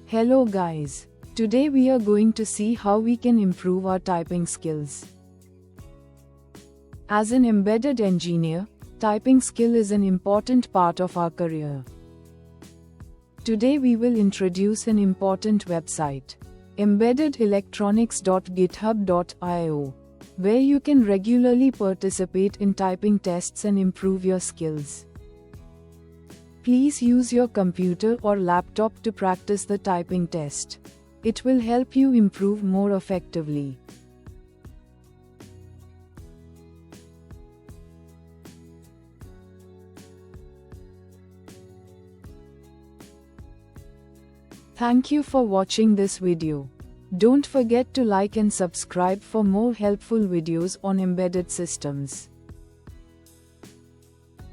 Hello guys. Today we are going to see how we can improve our typing skills. As an embedded engineer, typing skill is an important part of our career. Today we will introduce an important website, embeddedelectronics.github.io, where you can regularly participate in typing tests and improve your skills. Please use your computer or laptop to practice the typing test. It will help you improve more effectively. Thank you for watching this video. Don't forget to like and subscribe for more helpful videos on embedded systems.